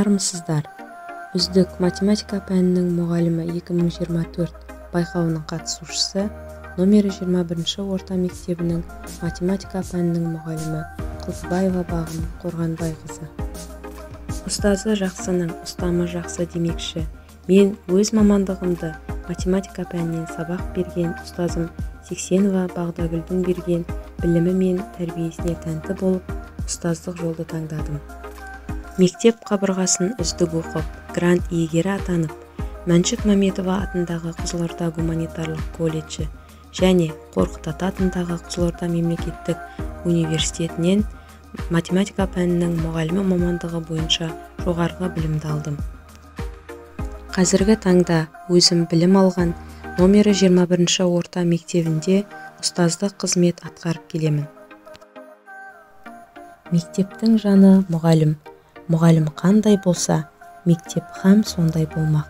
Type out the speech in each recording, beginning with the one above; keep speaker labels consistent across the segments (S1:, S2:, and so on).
S1: Армысыздар. Үздік математика пәнінің мұғалімі 2024 байқауының қатысушысы, номері 21 орта мектебінің математика пәнінің мұғалімі Құлсыбаева Бағым Қорғанбайқызы. Ұстазы жақсының ұстамы жақсы демекші. Мен өз мамандығымды математика пәнінен сабақ берген ұстазым Сексенова Бағдагүлдің берген білімі мен тәрбиесіне тәнті болып, ұстаздық жолды таңдадым. Мектеп қабырғасын үздік оқып, грант иегері атанып, Мәншүк Мәметова атындағы Қызылорда гуманитарлық колледжі және Қорқыт Ата атындағы Қызылорда мемлекеттік университетінен математика пәнінің мұғалімі мамандығы бойынша жоғарғы білімді алдым. Қазіргі таңда өзім білім алған номері 21 орта мектебінде ұстаздық қызмет атқарып келемін. Мектептің жаны мұғалім. Мұғалім қандай болса, мектеп һәм сондай болмақ.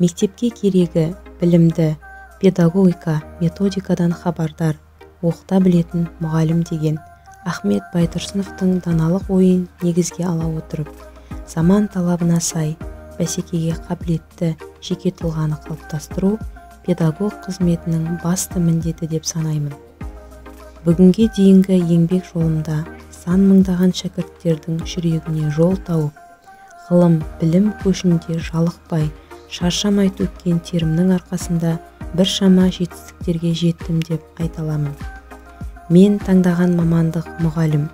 S1: Мектепке керегі білімді, педагогика, методикадан хабардар, оқыта білетін мұғалім деген Ахмет Байтұрсыновтың даналық ойын негізге ала отырып, заман талабына сай, бәсекеге қабілетті жеке тұлғаны қалыптастыру педагог қызметінің басты міндеті деп санаймын. Бүгінге дейінгі еңбек жолымда сан мыңдаған шәкірттердің жүрегіне жол тауып, ғылым, білім көшінде жалықпай, шаршамай төккен терімнің арқасында біршама жетістіктерге жеттім деп айта аламын. Мен таңдаған мамандық мұғалім.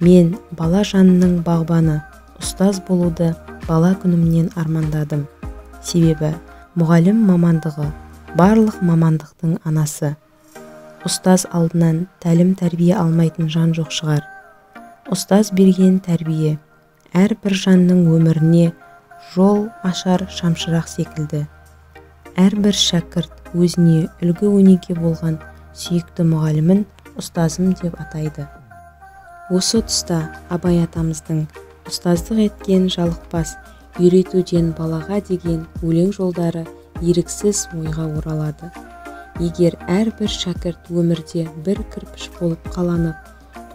S1: Мен бала жанының бағбаны, ұстаз болуды бала күнімнен армандадым. Себебі мұғалім мамандығы барлық мамандықтың анасы. Ұстаз алдынан тәлім-тәрбие алмайтын жан жоқ шығар. Ұстаз берген тәрбие әрбір жанның өміріне жол ашар шамшырақ секілді. Әрбір шәкірт өзіне үлгі-өнеге болған сүйікті мұғалімін ұстазым деп атайды. Осы тұста Абай атамыздың ұстаздық еткен жалықпас, үйретуден балаға деген өлең жолдары еріксіз ойға оралады. Егер әрбір шәкірт өмірде бір кірпіш болып қаланып,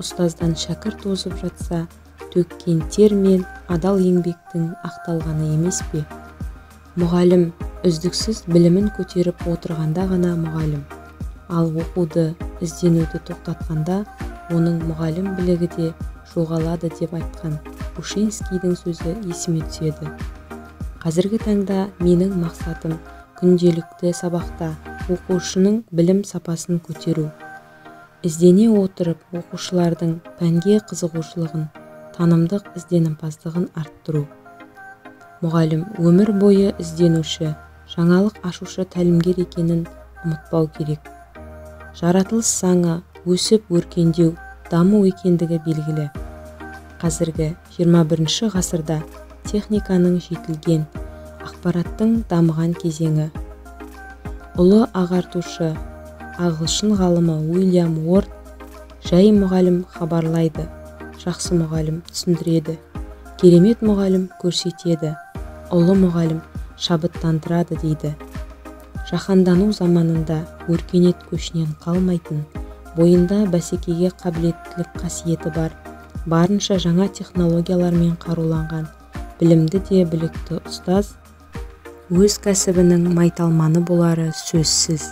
S1: ұстаздан шәкірт озып жатса, төккен тер мен адал еңбектің ақталғаны емес пе? Мұғалім үздіксіз білімін көтеріп отырғанда ғана мұғалім. Ал оқуды, ізденуді тоқтатқанда, оның мұғалім білігі де жоғалады деп айтқан Пушинскийдің сөзі есіме түседі. Қазіргі таңда менің мақсатым күнделікті сабақта оқушының білім сапасын көтеру. Іздене отырып оқушылардың пәнге қызығушылығын, танымдық ізденімпаздығын арттыру. Мұғалім өмір бойы ізденуші, жаңалық ашушы тәлімгер екенін ұмытпау керек. Жаратылыс заңы өсіп өркендеу, даму екендігі белгілі. Қазіргі 21 ғасырда техниканың жетілген, ақпараттың дамыған кезеңі. Ұлы ағартушы, ағылшын ғалымы Уильям Уорд жай мұғалім хабарлайды, жақсы мұғалім түсіндіреді, керемет мұғалім көрсетеді, ұлы мұғалім шабыттандырады дейді. Жаһандану заманында өркениет көшінен қалмайтын, бойында бәсекеге қабілеттілік қасиеті бар, барынша жаңа технологиялармен қаруланған, білімді де білікті ұстаз өз кәсібінің майталманы болары сөзсіз.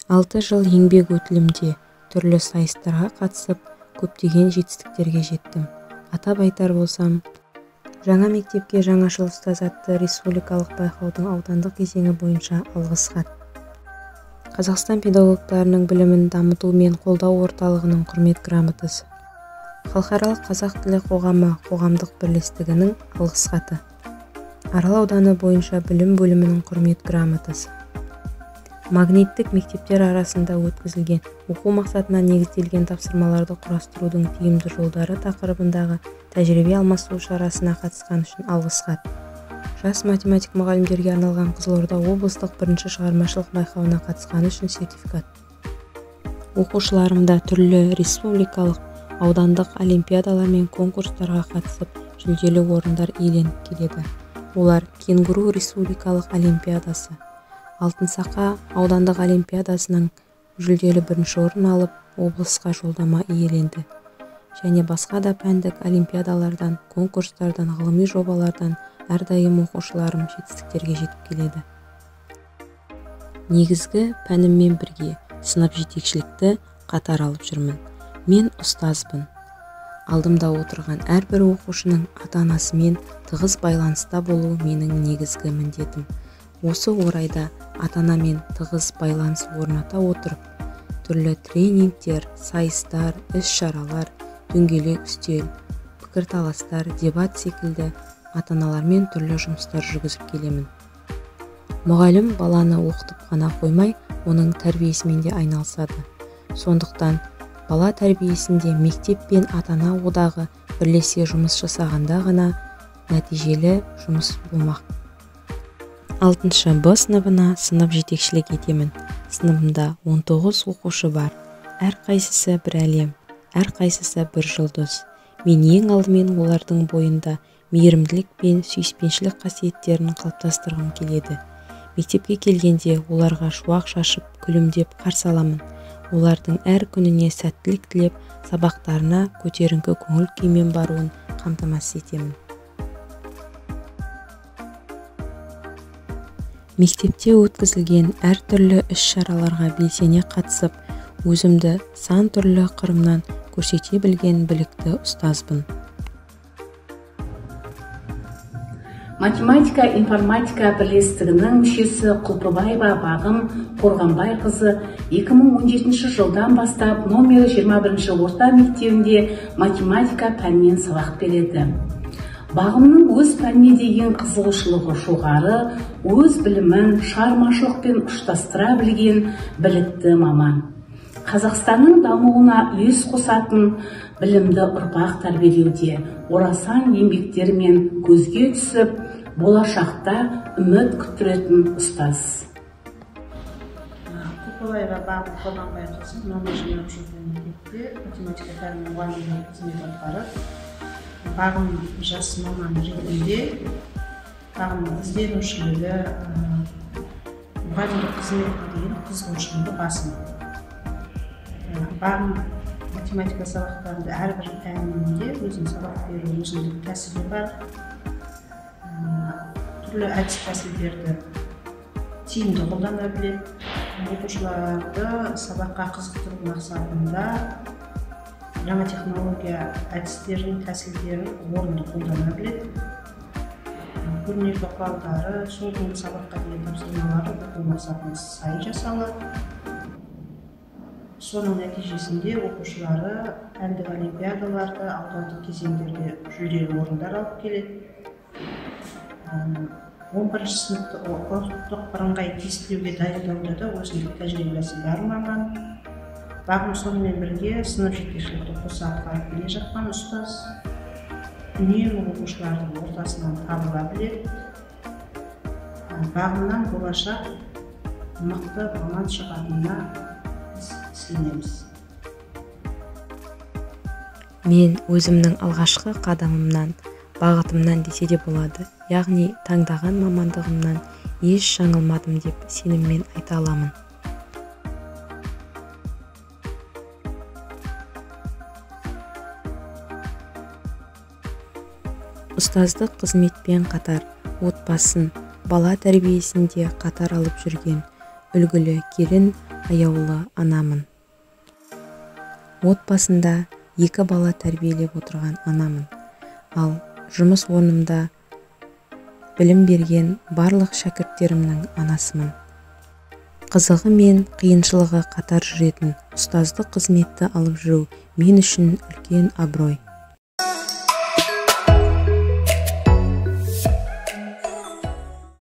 S1: 6 жыл еңбек өтілімде түрлі сайыстарға қатысып, көптеген жетістіктерге жеттім. Атап айтар болсам, жаңа мектепке жаңашыл ұстаз атты республикалық байқаудың аудандық кезеңі бойынша алғыс хат. Қазақстан педагогтарының білімін дамыту мен қолдау орталығының құрмет грамотасы. Халықаралық қазақ тілі қоғамы қоғамдық бірлестігінің алғыс хаты. Арал ауданы бойынша білім бөлімінің құрмет грамотасы. Магниттік мектептер арасында өткізілген оқу мақсатына негізделген тапсырмаларды құрастырудың тиімді жолдары тақырыбындағы тәжірибе алмасу шарасына қатысқан үшін алғыс хат. Жас математик мұғалімдерге арналған Қызылорда облыстық бірінші шығармашылық байқауына қатысқаны үшін сертификат. Оқушыларымда түрлі республикалық, аудандық олимпиадалар мен конкурстарға қатысып, жүлделі орындар иеленіп келеді. Олар Кенгуру республикалық олимпиадасы, Алтын Сақа аудандық олимпиадасының жүлделі бірінші орын алып, облысқа жолдама иеленді. және басқа да пәндік олимпиадалардан, конкурстардан, ғылыми жобалардан әрдайым оқушыларым жетістіктерге жетіп келеді. Негізгі пәніммен бірге сынып жетекшілікті қатар алып жүрмін. Мен ұстазбын. Алдымда отырған әрбір оқушының ата-анасымен тығыз байланыста болу менің негізгі міндетім. Осы орайда ата-анамен тығыз байланыс орната отырып, түрлі тренингтер, сайыстар, іс-шаралар, дөңгелек үстел, пікірталастар, дебат секілді ата-аналармен түрлі жұмыстар жүргізіп келемін. Мұғалім баланы оқытып қана қоймай, оның тәрбиесімен де айналысады. Сондықтан бала тәрбиесінде мектеп пен ата-ана одағы бірлесе жұмыс жасағанда ғана нәтижелі жұмыс болмақ. 6-шы Б сыныбына сынып жетекшілік етемін. Сыныбымда 19 оқушы бар. Әрқайсысы бір әлем, әрқайсысы бір жұлдыз. Мен ең алдымен олардың бойында мейірімділік пен сүйіспеншілік қасиеттерін қалыптастырғым келеді. Мектепке келгенде оларға шуақ шашып, күлімдеп қарсы аламын. Олардың әр күніне сәттілік тілеп, сабақтарына көтеріңкі көңіл күймен баруын қамтамасыз етемін. Мектепте өткізілген әртүрлі іс-шараларға белсене қатысып, өзімді сан түрлі қырымнан көрсете білген білікті ұстазбын.
S2: Математика, информатика бірлестігінің мүшесі Құлпыбаева Бағым Қорғанбайқызы 2017 жылдан бастап номері 21 орта мектебінде математика пәнінен сабақ береді. Бағымның өз пәніне деген қызығушылығы жоғары, өз білімін шығармашылықпен ұштастыра білген білікті маман. Қазақстанның дамуына үлес қосатын білімді ұрпақ тәрбиелеуде орасан еңбектерімен көзге түсіп, болашақта үміт күттіретін ұстаз.
S3: Құлпыбаева Бағым Қорғанбайқызы номер 23 мектепте математика пәнінің мұғалімі қызмет атқарып, Бағым жас маман ретінде Бағымның ізденушілігі, мұғалімдік қызметіне деген қызығушылығы басым. Бағым математика сабақтарында әрбір пәнінде өзінің сабақ беру өзіндік тәсілі бар. Түрлі әдіс-тәсілдерді тиімді қолдана біледі. Оқушыларды сабаққа қызықтыру мақсатында жаңа технология әдістерін, тәсілдерін орынды қолдана біледі. Көрнекі құралдары, сол күнгі сабаққа деген тапсырмалары оқу мақсатына сай жасалады. Соның нәтижесінде оқушылары пәндік олимпиадаларда, аудандық кезеңдерде жүлделі орындар алып келеді. 11 сыныпты ұлттық бірыңғай тестілеуге дайындауда да өзіндік тәжірибесі бар маман. Бағым сонымен бірге сынып жетекшілікті қоса атқарып келе жатқан ұстаз. Үнемі оқушылардың ортасынан табыла біледі. Бағымнан болашақ мықты маман шығатынына сенеміз.
S1: Мен өзімнің алғашқы қадамымнан, бағытымнан десе де болады, яғни таңдаған мамандығымнан еш жаңылмадым деп сеніммен айта аламын. Ұстаздық қызметпен қатар отбасын, бала тәрбиесінде қатар алып жүрген үлгілі келін, аяулы анамын. Отбасында 2 бала тәрбиелеп отырған анамын. Ал жұмыс орнымда білім берген барлық шәкірттерімнің анасымын. Қызығы мен қиыншылығы қатар жүретін ұстаздық қызметті алып жүру мен үшін үлкен абырой.